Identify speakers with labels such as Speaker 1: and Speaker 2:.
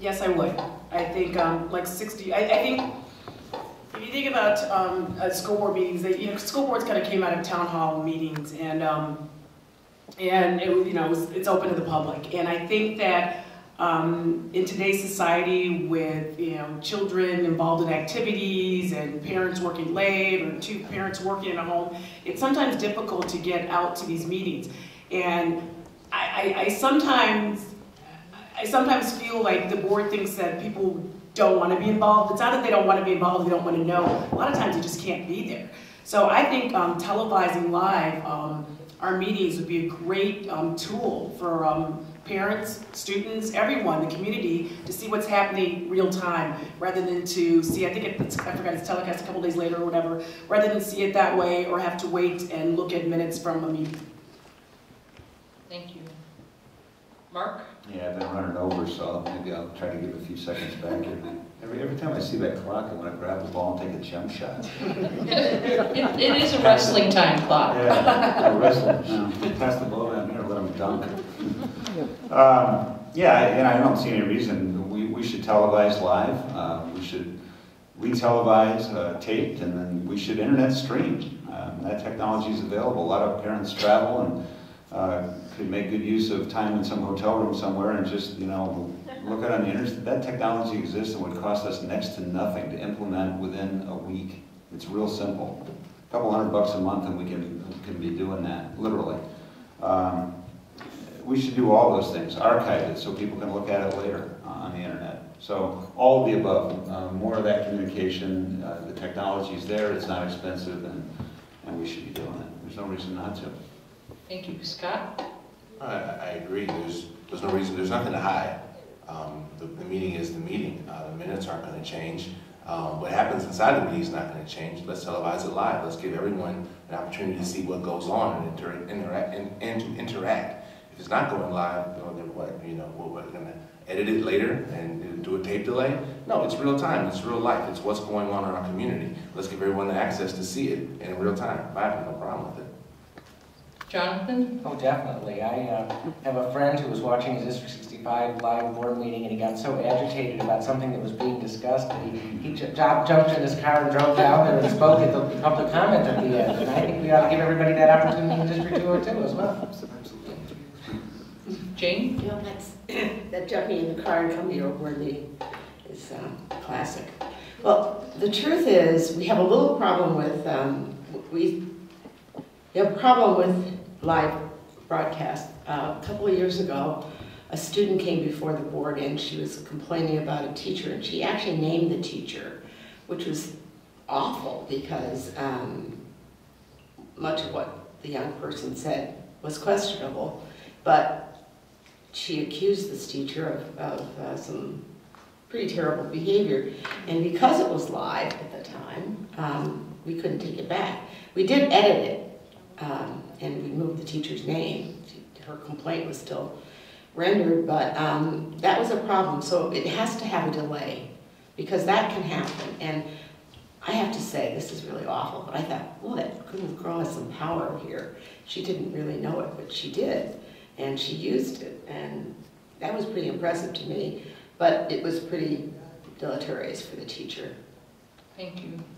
Speaker 1: Yes, I would. I think like 60. I think if you think about school board meetings, school boards kind of came out of town hall meetings, and it, it's open to the public. And I think that in today's society, with children involved in activities and parents working late or two parents working in a home, it's sometimes difficult to get out to these meetings. And I sometimes feel like the board thinks that people don't want to be involved. It's not that they don't want to be involved, they don't want to know. A lot of times they just can't be there. So I think televising live our meetings would be a great tool for parents, students, everyone, the community, to see what's happening real time, rather than to see, I forgot it's telecast a couple days later or whatever, rather than see it that way or have to wait and look at minutes from a meeting.
Speaker 2: Thank you. Mark?
Speaker 3: Yeah, I've been running over, so maybe I'll try to give a few seconds back here. Every time I see that clock, I want to grab the ball and take a jump shot.
Speaker 2: It is a wrestling time clock.
Speaker 3: Yeah, wrestling. Pass the ball down here, let them dunk. Yeah, and I don't see any reason. We should televise live. We should re-televise, taped, and then we should internet stream. That technology is available. A lot of parents travel and could make good use of time in some hotel room somewhere and just, look at it on the internet. That technology exists and would cost us next to nothing to implement within a week. It's real simple. A couple $100 a month and we can be doing that, literally. We should do all those things, archive it so people can look at it later on the internet. So all of the above, more of that communication, the technology's there, it's not expensive, and we should be doing it. There's no reason not to.
Speaker 2: Thank you. Scott?
Speaker 4: I agree. There's no reason, there's nothing to hide. The meeting is the meeting. The minutes aren't going to change. What happens inside the meeting is not going to change. Let's televise it live. Let's give everyone an opportunity to see what goes on and to interact. If it's not going live, then what? We're going to edit it later and do a tape delay? No, it's real time. It's real life. It's what's going on in our community. Let's give everyone the access to see it in real time. I have no problem with it.
Speaker 2: Jonathan?
Speaker 5: Oh, definitely. I have a friend who was watching his District 65 live board meeting, and he got so agitated about something that was being discussed that he jumped in his car and drove down there and spoke at the public comment at the end. And I think we ought to give everybody that opportunity in District 202 as well.
Speaker 2: Jane?
Speaker 6: That jumping in the car and coming over is classic. Well, the truth is, we have a little problem with we have a problem with live broadcast. A couple of years ago, a student came before the board and she was complaining about a teacher, and she actually named the teacher, which was awful because much of what the young person said was questionable, but she accused this teacher of some pretty terrible behavior, and because it was live at the time, we couldn't take it back. We did edit it, and we moved the teacher's name. Her complaint was still rendered, but that was a problem. So it has to have a delay, because that can happen. And I have to say, this is really awful, but I thought, well, that good girl has some power here. She didn't really know it, but she did, and she used it, and that was pretty impressive to me, but it was pretty deleterious for the teacher.
Speaker 2: Thank you.